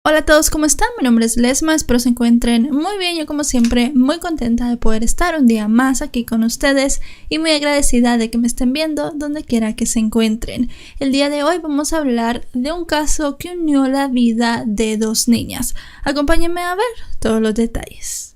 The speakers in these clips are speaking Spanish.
Hola a todos, ¿cómo están? Mi nombre es Lesma, espero se encuentren muy bien. Yo como siempre muy contenta de poder estar un día más aquí con ustedes y muy agradecida de que me estén viendo donde quiera que se encuentren. El día de hoy vamos a hablar de un caso que unió la vida de dos niñas. Acompáñenme a ver todos los detalles.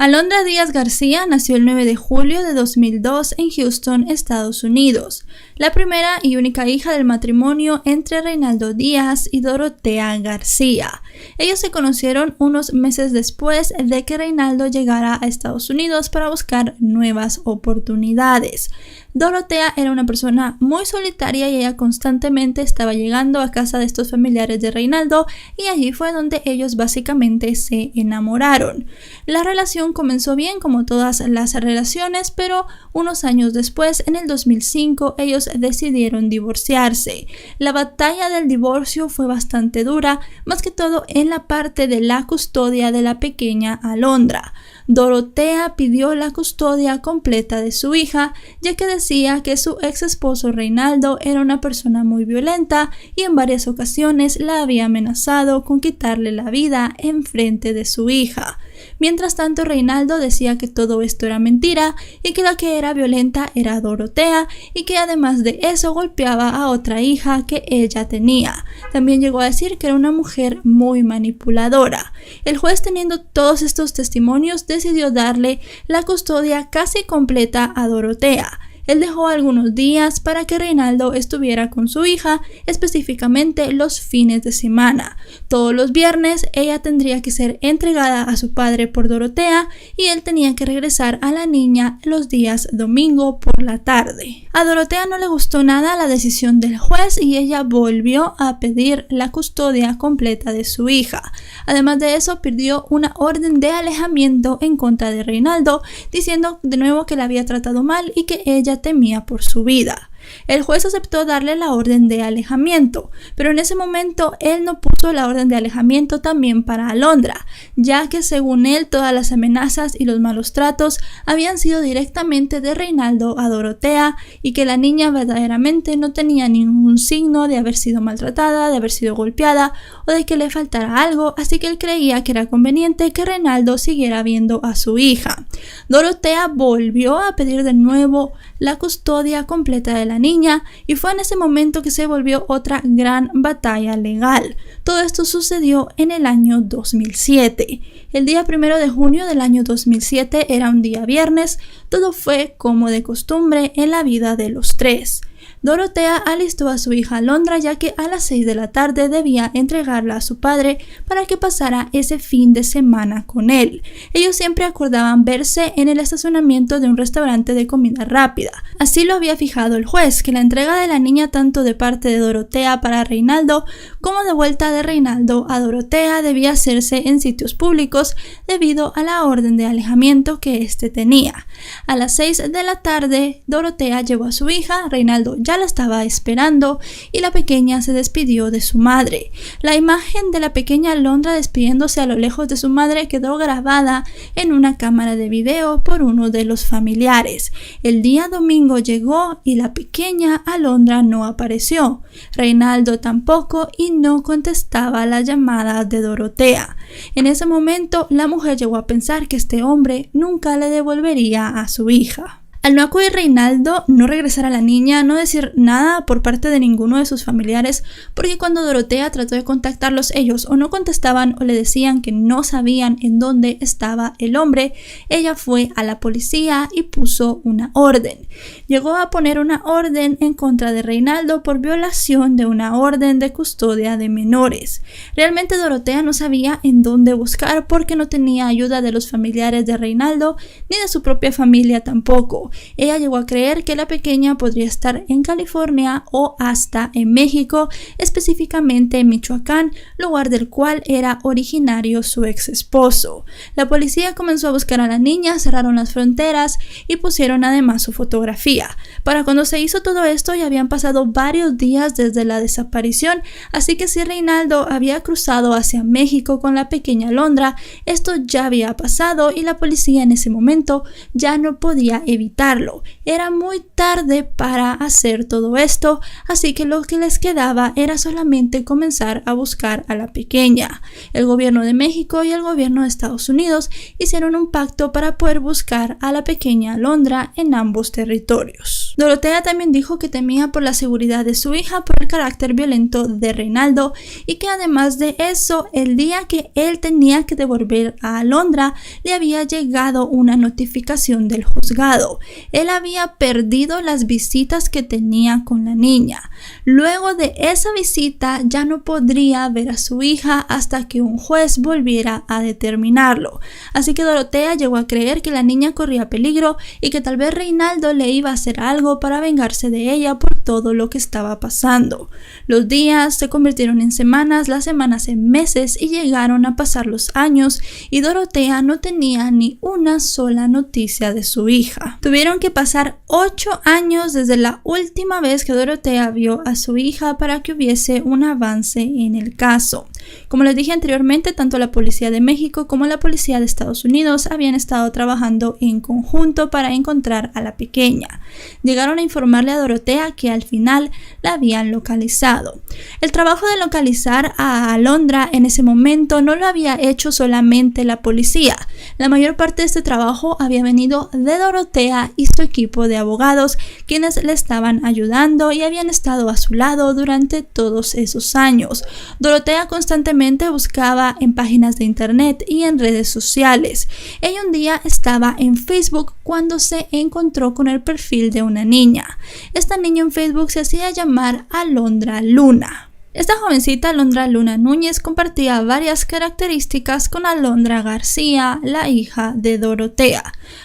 Alondra Díaz García nació el 9 de julio de 2002 en Houston, Estados Unidos, la primera y única hija del matrimonio entre Reinaldo Díaz y Dorotea García. Ellos se conocieron unos meses después de que Reinaldo llegara a Estados Unidos para buscar nuevas oportunidades. Dorotea era una persona muy solitaria y ella constantemente estaba llegando a casa de estos familiares de Reinaldo y allí fue donde ellos básicamente se enamoraron. La relación comenzó bien como todas las relaciones, pero unos años después, en el 2005, ellos decidieron divorciarse. La batalla del divorcio fue bastante dura, más que todo en la parte de la custodia de la pequeña Alondra. Dorotea pidió la custodia completa de su hija, ya que decía que su ex esposo Reinaldo era una persona muy violenta y en varias ocasiones la había amenazado con quitarle la vida en frente de su hija. Mientras tanto, Reinaldo decía que todo esto era mentira y que la que era violenta era Dorotea y que además de eso golpeaba a otra hija que ella tenía. También llegó a decir que era una mujer muy manipuladora. El juez, teniendo todos estos testimonios, decidió darle la custodia casi completa a Dorotea. Él dejó algunos días para que Reinaldo estuviera con su hija, específicamente los fines de semana. Todos los viernes ella tendría que ser entregada a su padre por Dorotea y él tenía que regresar a la niña los días domingo por la tarde. A Dorotea no le gustó nada la decisión del juez y ella volvió a pedir la custodia completa de su hija. Además de eso, pidió una orden de alejamiento en contra de Reinaldo, diciendo de nuevo que la había tratado mal y que ella temía por su vida. El juez aceptó darle la orden de alejamiento, pero en ese momento él no puso la orden de alejamiento también para Alondra, ya que según él todas las amenazas y los malos tratos habían sido directamente de Reinaldo a Dorotea y que la niña verdaderamente no tenía ningún signo de haber sido maltratada, de haber sido golpeada o de que le faltara algo, así que él creía que era conveniente que Reinaldo siguiera viendo a su hija. Dorotea volvió a pedir de nuevo la custodia completa de la niña y fue en ese momento que se volvió otra gran batalla legal. Todo esto sucedió en el año 2007. El día 1 de junio del año 2007 era un día viernes. Todo fue como de costumbre en la vida de los tres. Dorotea alistó a su hija Alondra, ya que a las 6 de la tarde debía entregarla a su padre para que pasara ese fin de semana con él. Ellos siempre acordaban verse en el estacionamiento de un restaurante de comida rápida. Así lo había fijado el juez, que la entrega de la niña tanto de parte de Dorotea para Reinaldo como de vuelta de Reinaldo a Dorotea debía hacerse en sitios públicos debido a la orden de alejamiento que éste tenía. A las 6 de la tarde, Dorotea llevó a su hija, Reinaldo ya la estaba esperando y la pequeña se despidió de su madre. La imagen de la pequeña Alondra despidiéndose a lo lejos de su madre quedó grabada en una cámara de video por uno de los familiares. El día domingo llegó y la pequeña Alondra no apareció. Reinaldo tampoco y no contestaba las llamadas de Dorotea. En ese momento la mujer llegó a pensar que este hombre nunca le devolvería a su hija. Al no acudir Reinaldo, no regresar a la niña, no decir nada por parte de ninguno de sus familiares, porque cuando Dorotea trató de contactarlos, ellos o no contestaban o le decían que no sabían en dónde estaba el hombre, ella fue a la policía y puso una orden. Llegó a poner una orden en contra de Reinaldo por violación de una orden de custodia de menores. Realmente Dorotea no sabía en dónde buscar porque no tenía ayuda de los familiares de Reinaldo ni de su propia familia tampoco. Ella llegó a creer que la pequeña podría estar en California o hasta en México, específicamente en Michoacán, lugar del cual era originario su ex esposo. La policía comenzó a buscar a la niña, cerraron las fronteras y pusieron además su fotografía. Para cuando se hizo todo esto ya habían pasado varios días desde la desaparición, así que si Reinaldo había cruzado hacia México con la pequeña Alondra, esto ya había pasado y la policía en ese momento ya no podía evitarlo. Era muy tarde para hacer todo esto, así que lo que les quedaba era solamente comenzar a buscar a la pequeña. El gobierno de México y el gobierno de Estados Unidos hicieron un pacto para poder buscar a la pequeña Alondra en ambos territorios. Dorotea también dijo que temía por la seguridad de su hija por el carácter violento de Reinaldo y que además de eso, el día que él tenía que devolver a Alondra, le había llegado una notificación del juzgado. Él había perdido las visitas que tenía con la niña. Luego de esa visita ya no podría ver a su hija hasta que un juez volviera a determinarlo. Así que Dorotea llegó a creer que la niña corría peligro y que tal vez Reinaldo le iba a hacer algo para vengarse de ella por todo lo que estaba pasando. Los días se convirtieron en semanas, las semanas en meses y llegaron a pasar los años y Dorotea no tenía ni una sola noticia de su hija. Tuvieron que pasar 8 años desde la última vez que Dorotea vio a su hija para que hubiese un avance en el caso. Como les dije anteriormente, tanto la policía de México como la policía de Estados Unidos habían estado trabajando en conjunto para encontrar a la pequeña. Llegaron a informarle a Dorotea que al final la habían localizado. El trabajo de localizar a Alondra en ese momento no lo había hecho solamente la policía. La mayor parte de este trabajo había venido de Dorotea y su equipo de abogados, quienes le estaban ayudando y habían estado a su lado durante todos esos años. Dorotea constantemente buscaba en páginas de internet y en redes sociales. Ella un día estaba en Facebook cuando se encontró con el perfil de una niña. Esta niña en Facebook se hacía llamar Alondra Luna. Esta jovencita Alondra Luna Núñez compartía varias características con Alondra García, la hija de Dorotea.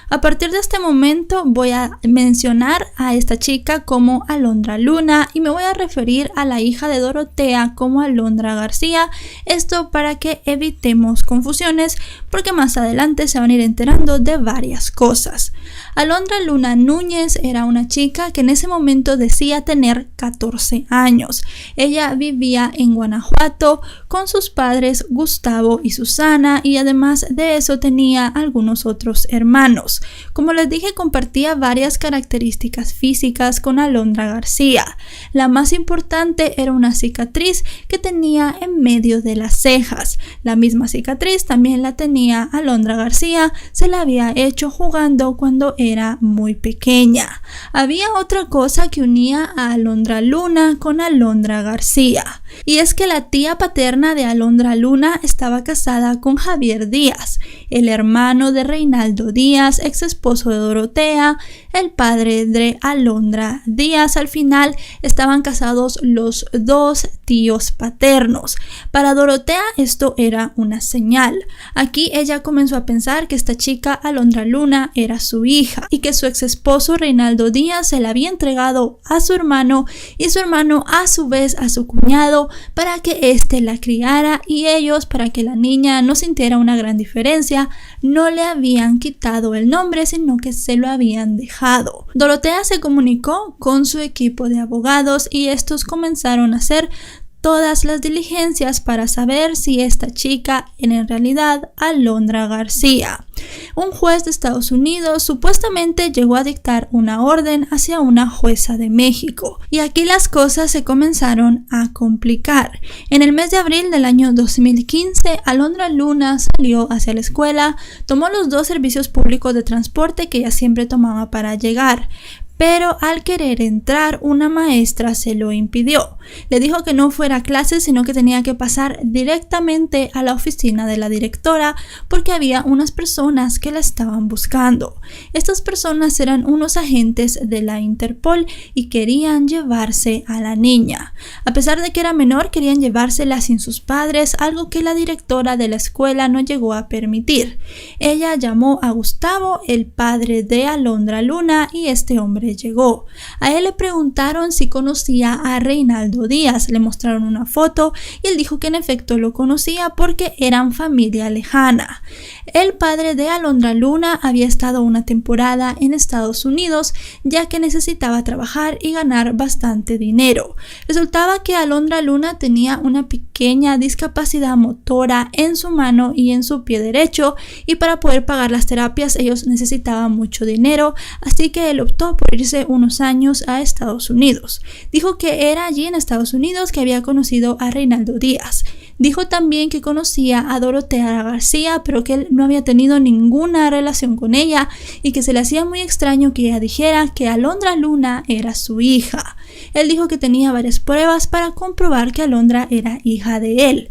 A partir de este momento voy a mencionar a esta chica como Alondra Luna y me voy a referir a la hija de Dorotea como Alondra García. Esto para que evitemos confusiones porque más adelante se van a ir enterando de varias cosas. Alondra Luna Núñez era una chica que en ese momento decía tener 14 años. Ella vivía en Guanajuato con sus padres Gustavo y Susana y además de eso tenía algunos otros hermanos. Como les dije, compartía varias características físicas con Alondra García. La más importante era una cicatriz que tenía en medio de las cejas. La misma cicatriz también la tenía Alondra García, se la había hecho jugando cuando era muy pequeña. Había otra cosa que unía a Alondra Luna con Alondra García, y es que la tía paterna de Alondra Luna estaba casada con Javier Díaz, el hermano de Reinaldo Díaz, ex esposo de Dorotea, el padre de Alondra Díaz. Al final estaban casados los dos tíos paternos. Para Dorotea esto era una señal. Aquí ella comenzó a pensar que esta chica Alondra Luna era su hija y que su ex esposo Reinaldo Díaz se la había entregado a su hermano y su hermano a su vez a su cuñado para que éste la criara, y ellos, para que la niña no sintiera una gran diferencia, no le habían quitado el nombre sino que se lo habían dejado. Dorotea se comunicó con su equipo de abogados y estos comenzaron a hacer todas las diligencias para saber si esta chica era en realidad Alondra García. Un juez de Estados Unidos supuestamente llegó a dictar una orden hacia una jueza de México, y aquí las cosas se comenzaron a complicar. En el mes de abril del año 2015, Alondra Luna salió hacia la escuela, tomó los dos servicios públicos de transporte que ella siempre tomaba para llegar, pero al querer entrar, una maestra se lo impidió. Le dijo que no fuera a clases, sino que tenía que pasar directamente a la oficina de la directora porque había unas personas que la estaban buscando. Estas personas eran unos agentes de la Interpol y querían llevarse a la niña. A pesar de que era menor, querían llevársela sin sus padres, algo que la directora de la escuela no llegó a permitir. Ella llamó a Gustavo, el padre de Alondra Luna, y este hombre llegó. A él le preguntaron si conocía a Reinaldo Díaz, le mostraron una foto y él dijo que en efecto lo conocía porque eran familia lejana. El padre de Alondra Luna había estado una temporada en Estados Unidos ya que necesitaba trabajar y ganar bastante dinero. Resultaba que Alondra Luna tenía una pequeña discapacidad motora en su mano y en su pie derecho, y para poder pagar las terapias ellos necesitaban mucho dinero, así que él optó por irse unos años a Estados Unidos. Dijo que era allí en Estados Unidos que había conocido a Reinaldo Díaz. Dijo también que conocía a Dorotea García, pero que él no había tenido ninguna relación con ella y que se le hacía muy extraño que ella dijera que Alondra Luna era su hija. Él dijo que tenía varias pruebas para comprobar que Alondra era hija de él,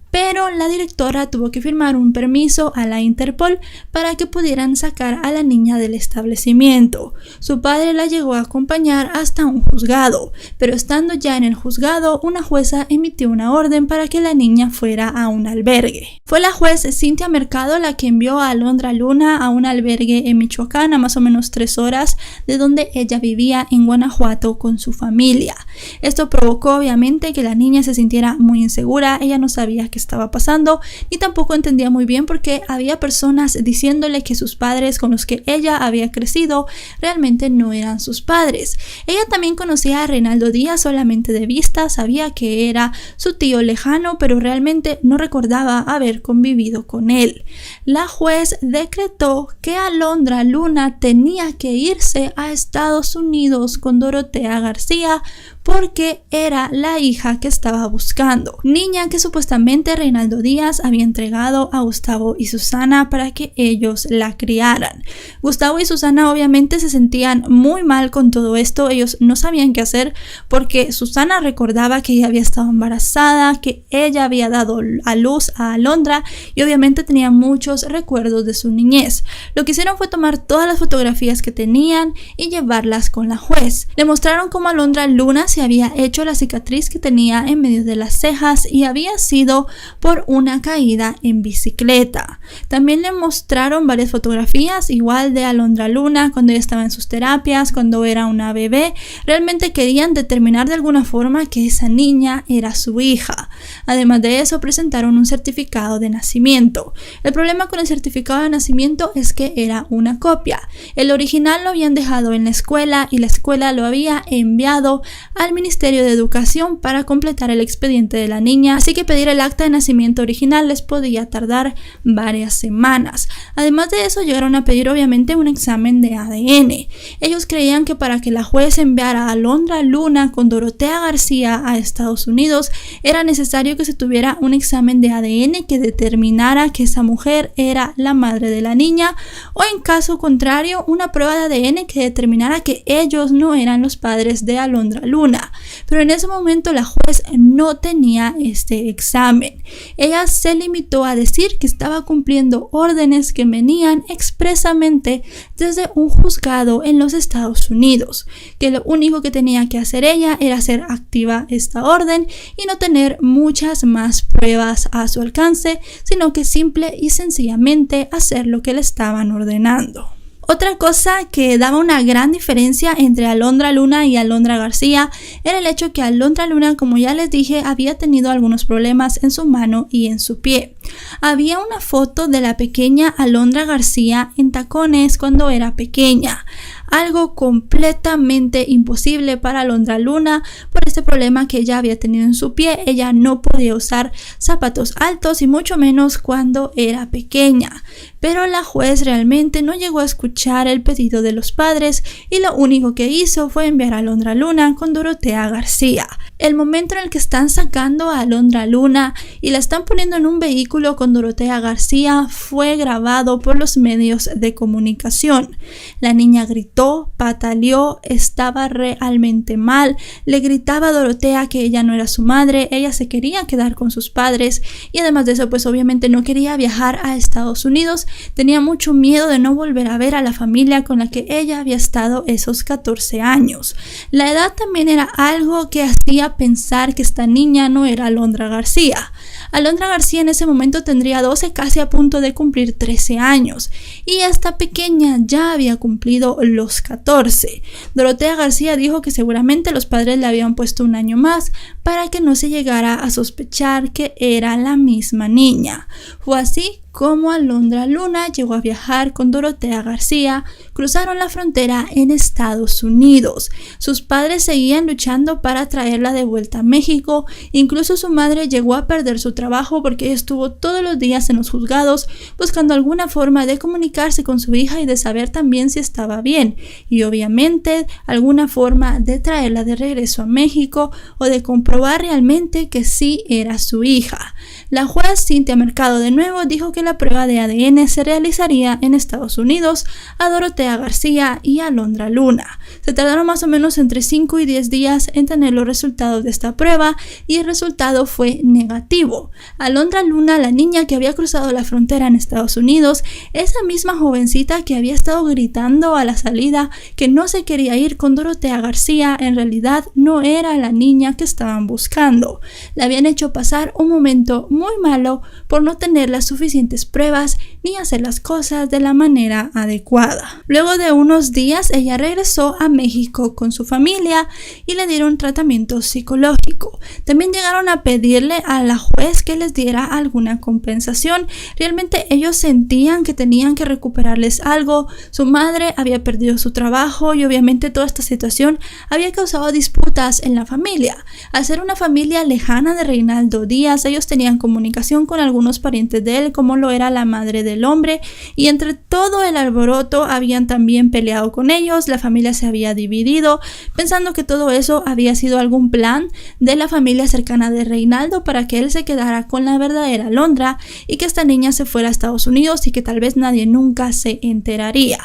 pero la directora tuvo que firmar un permiso a la Interpol para que pudieran sacar a la niña del establecimiento. Su padre la llegó a acompañar hasta un juzgado, pero estando ya en el juzgado, una jueza emitió una orden para que la niña fuera a un albergue. Fue la juez Cintia Mercado la que envió a Alondra Luna a un albergue en Michoacán, a más o menos 3 horas de donde ella vivía en Guanajuato con su familia. Esto provocó obviamente que la niña se sintiera muy insegura. Ella no sabía qué estaba pasando ni tampoco entendía muy bien porque había personas diciéndole que sus padres con los que ella había crecido realmente no eran sus padres. Ella también conocía a Reinaldo Díaz solamente de vista, sabía que era su tío lejano, pero realmente no recordaba haber convivido con él. La juez decretó que Alondra Luna tenía que irse a Estados Unidos con Dorotea García porque era la hija que estaba buscando, niña que supuestamente Reinaldo Díaz había entregado a Gustavo y Susana para que ellos la criaran. Gustavo y Susana obviamente se sentían muy mal con todo esto. Ellos no sabían qué hacer porque Susana recordaba que ella había estado embarazada, que ella había dado a luz a Alondra y obviamente tenía muchos recuerdos de su niñez. Lo que hicieron fue tomar todas las fotografías que tenían y llevarlas con la juez. Le mostraron cómo Alondra Luna se había hecho la cicatriz que tenía en medio de las cejas y había sido por una caída en bicicleta. También le mostraron varias fotografías igual de Alondra Luna cuando ella estaba en sus terapias, cuando era una bebé. Realmente querían determinar de alguna forma que esa niña era su hija. Además de eso, presentaron un certificado de nacimiento. El problema con el certificado de nacimiento es que era una copia. El original lo habían dejado en la escuela y la escuela lo había enviado al Ministerio de Educación para completar el expediente de la niña, así que pedir el acta de nacimiento original les podía tardar varias semanas. Además de eso, llegaron a pedir obviamente un examen de ADN. Ellos creían que para que la juez enviara a Alondra Luna con Dorotea García a Estados Unidos era necesario que se tuviera un examen de ADN que determinara que esa mujer era la madre de la niña, o en caso contrario una prueba de ADN que determinara que ellos no eran los padres de Alondra Luna. Pero en ese momento la juez no tenía este examen. Ella se limitó a decir que estaba cumpliendo órdenes que venían expresamente desde un juzgado en los Estados Unidos, que lo único que tenía que hacer ella era hacer activa esta orden y no tener muchas más pruebas a su alcance, sino que simple y sencillamente hacer lo que le estaban ordenando. Otra cosa que daba una gran diferencia entre Alondra Luna y Alondra García era el hecho que Alondra Luna, como ya les dije, había tenido algunos problemas en su mano y en su pie. Había una foto de la pequeña Alondra García en tacones cuando era pequeña, algo completamente imposible para Alondra Luna por este problema que ella había tenido en su pie. Ella no podía usar zapatos altos y mucho menos cuando era pequeña. Pero la juez realmente no llegó a escuchar el pedido de los padres y lo único que hizo fue enviar a Alondra Luna con Dorotea García. El momento en el que están sacando a Alondra Luna y la están poniendo en un vehículo con Dorotea García fue grabado por los medios de comunicación. La niña gritó, pataleó, estaba realmente mal, le gritaba a Dorotea que ella no era su madre, ella se quería quedar con sus padres y además de eso pues obviamente no quería viajar a Estados Unidos, tenía mucho miedo de no volver a ver a la familia con la que ella había estado esos 14 años. La edad también era algo que hacía pensar que esta niña no era Alondra García. Alondra García en ese momento tendría 12, casi a punto de cumplir 13 años y esta pequeña ya había cumplido los 14. Dorotea García dijo que seguramente los padres le habían puesto un año más para que no se llegara a sospechar que era la misma niña. Fue así como Alondra Luna llegó a viajar con Dorotea García, cruzaron la frontera en Estados Unidos. Sus padres seguían luchando para traerla de vuelta a México, incluso su madre llegó a perder su trabajo porque estuvo todos los días en los juzgados buscando alguna forma de comunicarse con su hija y de saber también si estaba bien, y obviamente alguna forma de traerla de regreso a México o de comprobar realmente que sí era su hija. La juez Cintia Mercado de nuevo dijo que la prueba de ADN se realizaría en Estados Unidos a Dorotea García y a Alondra Luna. Se tardaron más o menos entre 5 y 10 días en tener los resultados de esta prueba y el resultado fue negativo. Alondra Luna, la niña que había cruzado la frontera en Estados Unidos, esa misma jovencita que había estado gritando a la salida que no se quería ir con Dorotea García, en realidad no era la niña que estaban buscando. Le habían hecho pasar un momento muy malo por no tener las suficientes pruebas ni hacer las cosas de la manera adecuada. Luego de unos días ella regresó a México con su familia y le dieron tratamiento psicológico. También llegaron a pedirle a la juez que les diera alguna compensación. Realmente ellos sentían que tenían que recuperarles algo. Su madre había perdido su trabajo y obviamente toda esta situación había causado disputas en la familia. Al ser una familia lejana de Reinaldo Díaz, ellos tenían comunicación con algunos parientes de él, como lo era la madre del hombre, y entre todo el alboroto habían también peleado con ellos. La familia se había dividido, pensando que todo eso había sido algún plan de la familia cercana de Reinaldo para que él se quedara con la verdadera Alondra y que esta niña se fuera a Estados Unidos y que tal vez nadie nunca se enteraría.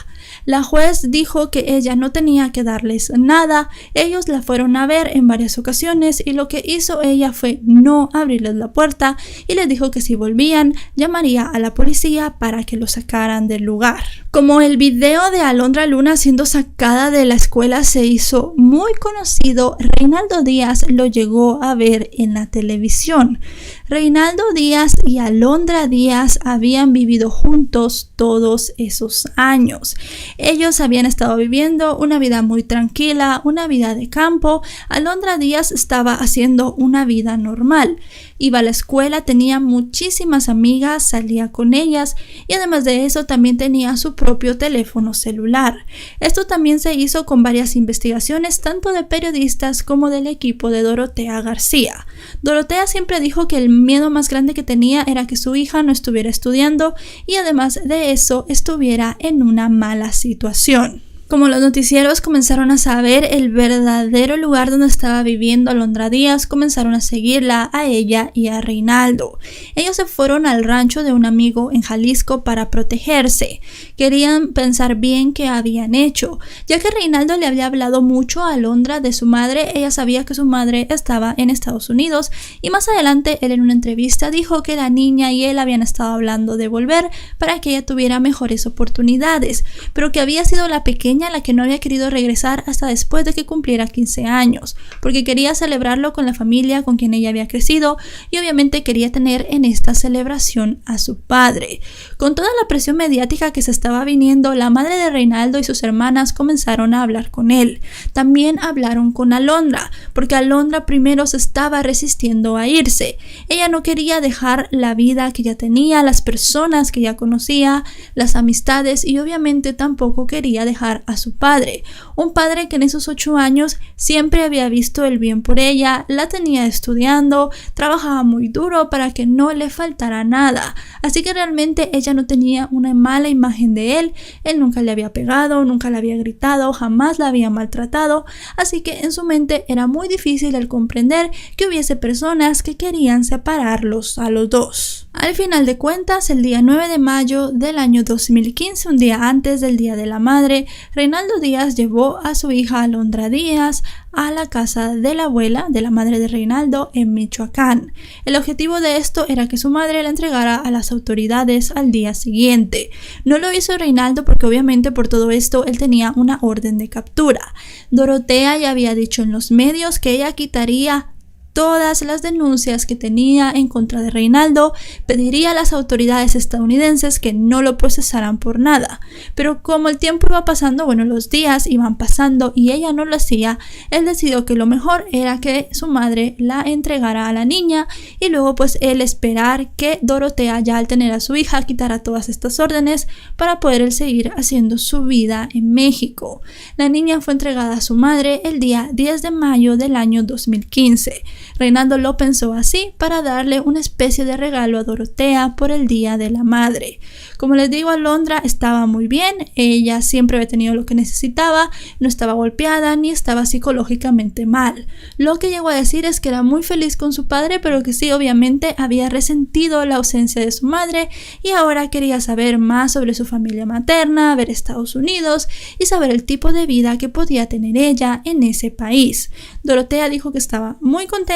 La juez dijo que ella no tenía que darles nada. Ellos la fueron a ver en varias ocasiones y lo que hizo ella fue no abrirles la puerta y les dijo que si volvían llamaría a la policía para que lo sacaran del lugar. Como el video de Alondra Luna siendo sacada de la escuela se hizo muy conocido, Reinaldo Díaz lo llegó a ver en la televisión. Reinaldo Díaz y Alondra Díaz habían vivido juntos todos esos años. Ellos habían estado viviendo una vida muy tranquila, una vida de campo. Alondra Díaz estaba haciendo una vida normal. Iba a la escuela, tenía muchísimas amigas, salía con ellas y además de eso también tenía su propio teléfono celular. Esto también se hizo con varias investigaciones tanto de periodistas como del equipo de Dorotea García. Dorotea siempre dijo que el miedo más grande que tenía era que su hija no estuviera estudiando y además de eso estuviera en una mala situación. Como los noticieros comenzaron a saber el verdadero lugar donde estaba viviendo Alondra Díaz, comenzaron a seguirla a ella y a Reinaldo. Ellos se fueron al rancho de un amigo en Jalisco para protegerse. Querían pensar bien qué habían hecho, ya que Reinaldo le había hablado mucho a Alondra de su madre. Ella sabía que su madre estaba en Estados Unidos y más adelante él en una entrevista dijo que la niña y él habían estado hablando de volver para que ella tuviera mejores oportunidades, pero que había sido la pequeña la que no había querido regresar hasta después de que cumpliera 15 años, porque quería celebrarlo con la familia con quien ella había crecido y obviamente quería tener en esta celebración a su padre. Con toda la presión mediática que se estaba viniendo, la madre de Reinaldo y sus hermanas comenzaron a hablar con él. También hablaron con Alondra, porque Alondra primero se estaba resistiendo a irse. Ella no quería dejar la vida que ya tenía, las personas que ya conocía, las amistades y obviamente tampoco quería dejar a su padre, un padre que en esos 8 años siempre había visto el bien por ella, la tenía estudiando, trabajaba muy duro para que no le faltara nada, así que realmente ella no tenía una mala imagen de él. Él nunca le había pegado, nunca le había gritado, jamás la había maltratado, así que en su mente era muy difícil el comprender que hubiese personas que querían separarlos a los dos. Al final de cuentas, el día 9 de mayo del año 2015, un día antes del Día de la Madre, Reinaldo Díaz llevó a su hija Alondra Díaz a la casa de la abuela de la madre de Reinaldo en Michoacán. El objetivo de esto era que su madre la entregara a las autoridades al día siguiente. No lo hizo Reinaldo porque obviamente por todo esto él tenía una orden de captura. Dorotea ya había dicho en los medios que ella quitaría todas las denuncias que tenía en contra de Reinaldo, pediría a las autoridades estadounidenses que no lo procesaran por nada. Pero como el tiempo iba pasando, los días iban pasando y ella no lo hacía, él decidió que lo mejor era que su madre la entregara a la niña y luego él esperar que Dorotea, ya al tener a su hija, quitara todas estas órdenes para poder él seguir haciendo su vida en México. La niña fue entregada a su madre el día 10 de mayo del año 2015. Reinaldo lo pensó así para darle una especie de regalo a Dorotea por el Día de la Madre. Como les digo, Alondra estaba muy bien, ella siempre había tenido lo que necesitaba, no estaba golpeada ni estaba psicológicamente mal. Lo que llegó a decir es que era muy feliz con su padre, pero que sí, obviamente había resentido la ausencia de su madre y ahora quería saber más sobre su familia materna, ver Estados Unidos y saber el tipo de vida que podía tener ella en ese país. Dorotea dijo que estaba muy contenta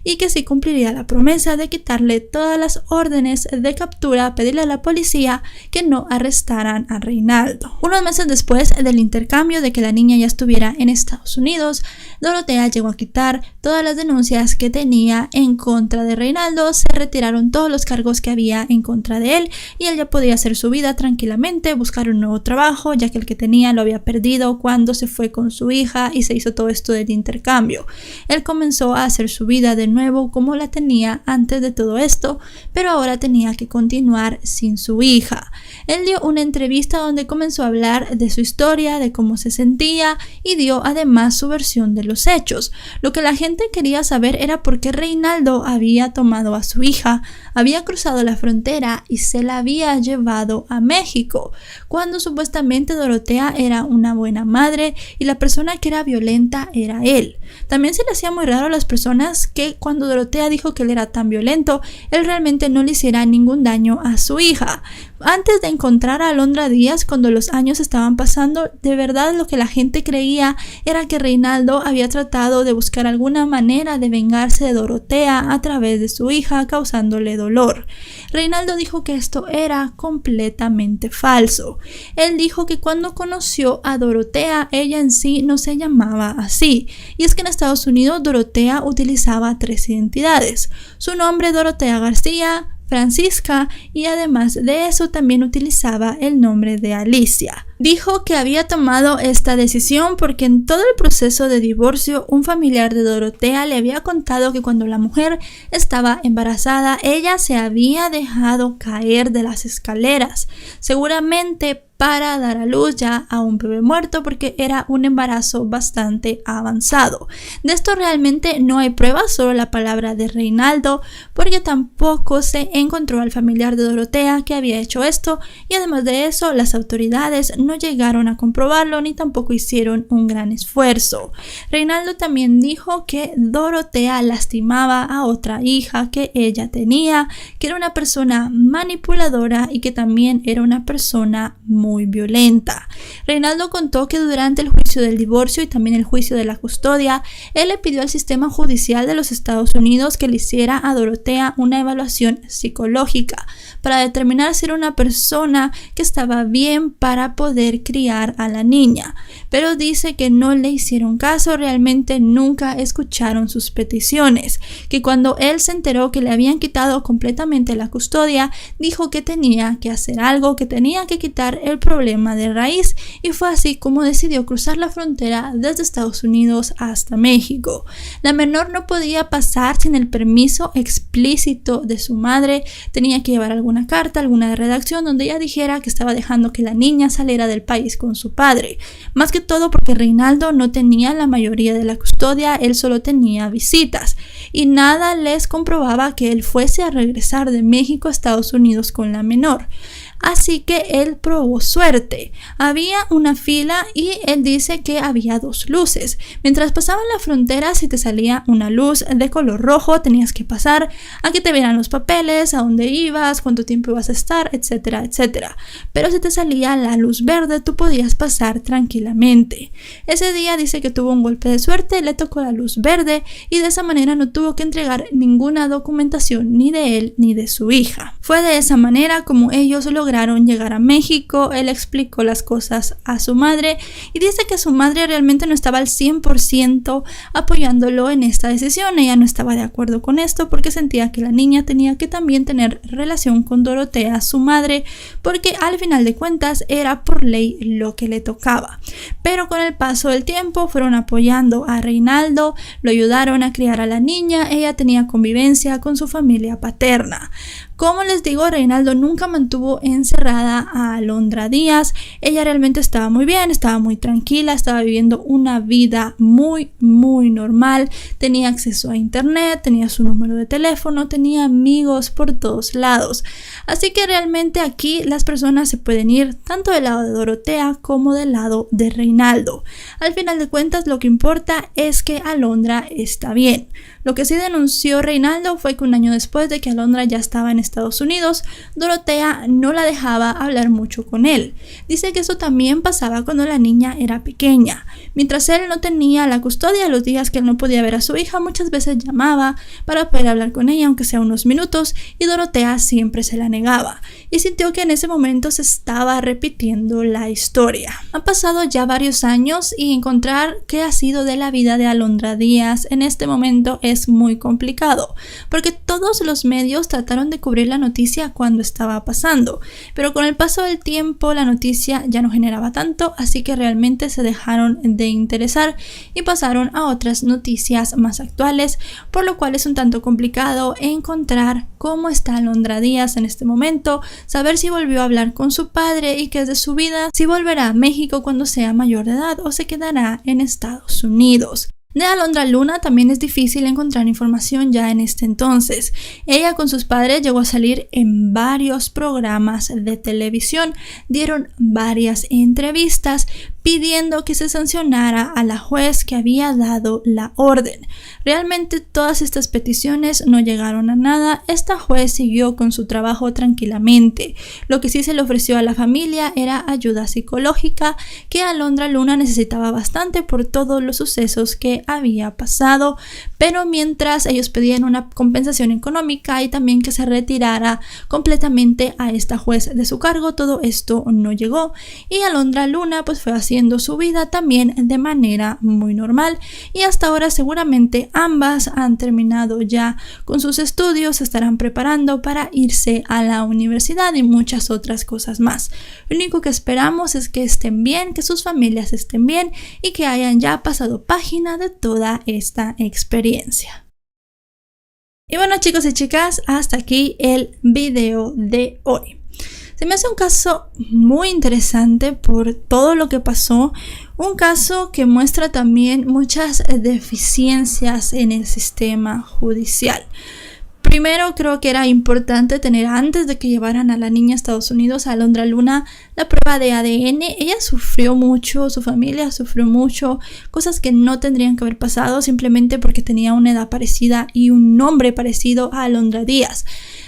y que sí cumpliría la promesa de quitarle todas las órdenes de captura, pedirle a la policía que no arrestaran a Reinaldo. Unos meses después del intercambio de que la niña ya estuviera en Estados Unidos, Dorotea llegó a quitar todas las denuncias que tenía en contra de Reinaldo, se retiraron todos los cargos que había en contra de él y él ya podía hacer su vida tranquilamente, buscar un nuevo trabajo, ya que el que tenía lo había perdido cuando se fue con su hija y se hizo todo esto del intercambio. Él comenzó a hacer su vida de nuevo como la tenía antes de todo esto, pero ahora tenía que continuar sin su hija. Él dio una entrevista donde comenzó a hablar de su historia, de cómo se sentía y dio además su versión de los hechos. Lo que la gente quería saber era por qué Reinaldo había tomado a su hija, había cruzado la frontera y se la había llevado a México, cuando supuestamente Dorotea era una buena madre y la persona que era violenta era él. También se le hacía muy raro a las personas que cuando Dorotea dijo que él era tan violento, él realmente no le hiciera ningún daño a su hija. Antes de encontrar a Alondra Díaz, cuando los años estaban pasando, de verdad lo que la gente creía era que Reinaldo había tratado de buscar alguna manera de vengarse de Dorotea a través de su hija, causándole dolor. Reinaldo dijo que esto era completamente falso. Él dijo que cuando conoció a Dorotea, ella en sí no se llamaba así. Y es que en Estados Unidos Dorotea utilizaba 3 identidades. Su nombre, Dorotea García, Francisca, y además de eso también utilizaba el nombre de Alicia. Dijo que había tomado esta decisión porque en todo el proceso de divorcio un familiar de Dorotea le había contado que cuando la mujer estaba embarazada ella se había dejado caer de las escaleras, seguramente para dar a luz ya a un bebé muerto porque era un embarazo bastante avanzado. De esto realmente no hay pruebas, solo la palabra de Reinaldo, porque tampoco se encontró al familiar de Dorotea que había hecho esto y además de eso las autoridades no llegaron a comprobarlo ni tampoco hicieron un gran esfuerzo. Reinaldo también dijo que Dorotea lastimaba a otra hija que ella tenía, que era una persona manipuladora y que también era una persona muy violenta. Reinaldo contó que durante el juicio del divorcio y también el juicio de la custodia, él le pidió al sistema judicial de los Estados Unidos que le hiciera a Dorotea una evaluación psicológica para determinar si era una persona que estaba bien para poder criar a la niña, pero dice que no le hicieron caso, realmente nunca escucharon sus peticiones, que cuando él se enteró que le habían quitado completamente la custodia, dijo que tenía que hacer algo, que tenía que quitar el problema de raíz, y fue así como decidió cruzar la frontera desde Estados Unidos hasta México. La menor no podía pasar sin el permiso explícito de su madre, tenía que llevar alguna carta, alguna redacción donde ella dijera que estaba dejando que la niña saliera del país con su padre, más que todo porque Reinaldo no tenía la mayoría de la custodia, él solo tenía visitas y nada les comprobaba que él fuese a regresar de México a Estados Unidos con la menor. así que él probó suerte. Había una fila y él dice que había 2 luces. Mientras pasaban la frontera, si te salía una luz de color rojo, tenías que pasar a que te vieran los papeles, a dónde ibas, cuánto tiempo ibas a estar, etcétera, etcétera. Pero si te salía la luz verde, tú podías pasar tranquilamente. Ese día dice que tuvo un golpe de suerte, le tocó la luz verde y de esa manera no tuvo que entregar ninguna documentación ni de él ni de su hija. Fue de esa manera como ellos lograron llegar a México. Él explicó las cosas a su madre y dice que su madre realmente no estaba al 100% apoyándolo en esta decisión. Ella no estaba de acuerdo con esto porque sentía que la niña tenía que también tener relación con Dorotea, su madre, porque al final de cuentas era por ley lo que le tocaba. Pero con el paso del tiempo fueron apoyando a Reinaldo, lo ayudaron a criar a la niña. Ella tenía convivencia con su familia paterna. Como les digo, Reinaldo nunca mantuvo encerrada a Alondra Díaz. Ella realmente estaba muy bien, estaba muy tranquila, estaba viviendo una vida muy normal. Tenía acceso a internet, tenía su número de teléfono, tenía amigos por todos lados. Así que realmente aquí las personas se pueden ir tanto del lado de Dorotea como del lado de Reinaldo. Al final de cuentas, lo que importa es que Alondra está bien. Lo que sí denunció Reinaldo fue que un año después de que Alondra ya estaba en Estados Unidos, Dorotea no la dejaba hablar mucho con él. Dice que eso también pasaba cuando la niña era pequeña. Mientras él no tenía la custodia, los días que él no podía ver a su hija, muchas veces llamaba para poder hablar con ella, aunque sea unos minutos, y Dorotea siempre se la negaba. Y sintió que en ese momento se estaba repitiendo la historia. Han pasado ya varios años y encontrar qué ha sido de la vida de Alondra Díaz en este momento es muy complicado, porque todos los medios trataron de cubrir la noticia cuando estaba pasando, pero con el paso del tiempo la noticia ya no generaba tanto, así que realmente se dejaron de interesar y pasaron a otras noticias más actuales, por lo cual es un tanto complicado encontrar cómo está Alondra Díaz en este momento, saber si volvió a hablar con su padre y qué es de su vida, si volverá a México cuando sea mayor de edad o se quedará en Estados Unidos. De Alondra Luna también es difícil encontrar información ya en este entonces. Ella con sus padres llegó a salir en varios programas de televisión, dieron varias entrevistas pidiendo que se sancionara a la juez que había dado la orden. Realmente todas estas peticiones no llegaron a nada. Esta juez siguió con su trabajo tranquilamente. Lo que sí se le ofreció a la familia era ayuda psicológica, que Alondra Luna necesitaba bastante por todos los sucesos que había pasado, pero mientras ellos pedían una compensación económica y también que se retirara completamente a esta juez de su cargo, todo esto no llegó y Alondra Luna pues fue haciendo su vida también de manera muy normal y hasta ahora seguramente ambas han terminado ya con sus estudios, se estarán preparando para irse a la universidad y muchas otras cosas más. Lo único que esperamos es que estén bien, que sus familias estén bien y que hayan ya pasado página de toda esta experiencia. Y bueno, chicos y chicas, hasta aquí el video de hoy. Se me hace un caso muy interesante por todo lo que pasó, un caso que muestra también muchas deficiencias en el sistema judicial. Primero, creo que era importante tener, antes de que llevaran a la niña a Estados Unidos, a Alondra Luna, la prueba de ADN. Ella sufrió mucho, su familia sufrió mucho, cosas que no tendrían que haber pasado simplemente porque tenía una edad parecida y un nombre parecido a Alondra Díaz.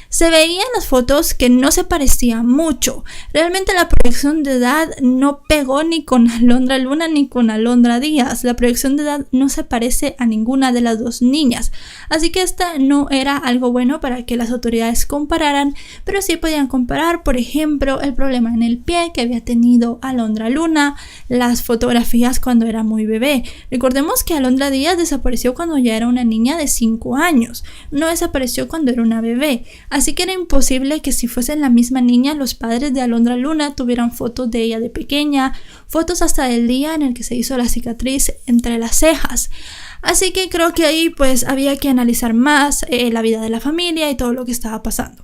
Se veía en las fotos que no se parecía mucho. Realmente la proyección de edad no pegó ni con Alondra Luna ni con Alondra Díaz. La proyección de edad no se parece a ninguna de las dos niñas. Así que esta no era algo bueno para que las autoridades compararan, pero sí podían comparar, por ejemplo, el problema en el pie que había tenido Alondra Luna, las fotografías cuando era muy bebé. Recordemos que Alondra Díaz desapareció cuando ya era una niña de 5 años. No desapareció cuando era una bebé. Así que era imposible que si fuesen la misma niña, los padres de Alondra Luna tuvieran fotos de ella de pequeña, fotos hasta del día en el que se hizo la cicatriz entre las cejas. Así que creo que ahí pues había que analizar más la vida de la familia y todo lo que estaba pasando.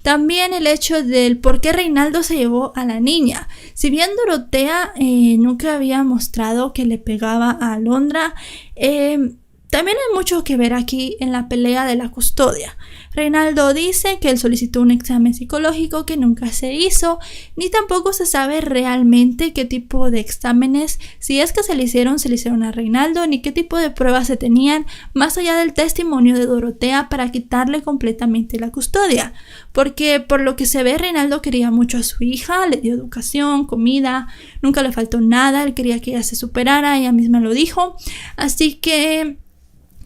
También el hecho del por qué Reinaldo se llevó a la niña. Si bien Dorotea nunca había mostrado que le pegaba a Alondra, también hay mucho que ver aquí en la pelea de la custodia. Reinaldo dice que él solicitó un examen psicológico que nunca se hizo, ni tampoco se sabe realmente qué tipo de exámenes, si es que se le hicieron a Reinaldo, ni qué tipo de pruebas se tenían, más allá del testimonio de Dorotea para quitarle completamente la custodia. Porque por lo que se ve, Reinaldo quería mucho a su hija, le dio educación, comida, nunca le faltó nada, él quería que ella se superara, ella misma lo dijo. Así que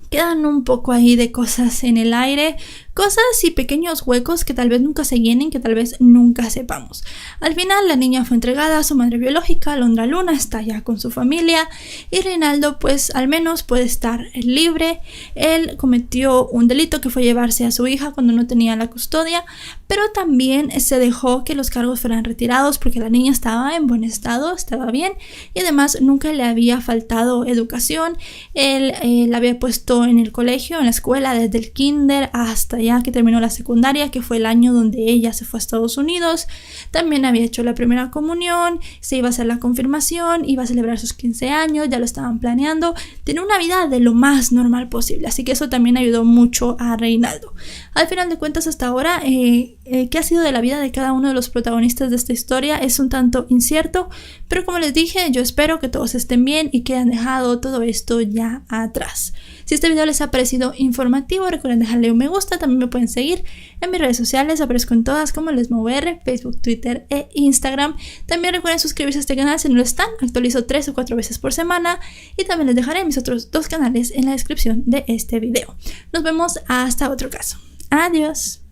quedan un poco ahí de cosas en el aire, cosas y pequeños huecos que tal vez nunca se llenen, que tal vez nunca sepamos. Al final la niña fue entregada a su madre biológica, Alondra Luna está ya con su familia y Reinaldo pues al menos puede estar libre. Él cometió un delito que fue llevarse a su hija cuando no tenía la custodia, pero también se dejó que los cargos fueran retirados porque la niña estaba en buen estado, estaba bien y además nunca le había faltado educación. Él la había puesto en el colegio, en la escuela, desde el kinder hasta ya que terminó la secundaria, que fue el año donde ella se fue a Estados Unidos. También había hecho la primera comunión, se iba a hacer la confirmación, iba a celebrar sus 15 años, ya lo estaban planeando. Tenía una vida de lo más normal posible, así que eso también ayudó mucho a Reinaldo. Al final de cuentas, hasta ahora, qué ha sido de la vida de cada uno de los protagonistas de esta historia es un tanto incierto, pero como les dije, yo espero que todos estén bien y que hayan dejado todo esto ya atrás. Si este video les ha parecido informativo, recuerden dejarle un me gusta. También me pueden seguir en mis redes sociales, aparezco en todas como LesmoVR, Facebook, Twitter e Instagram. También recuerden suscribirse a este canal si no lo están, actualizo 3 o 4 veces por semana y también les dejaré mis otros 2 canales en la descripción de este video. Nos vemos hasta otro caso. Adiós.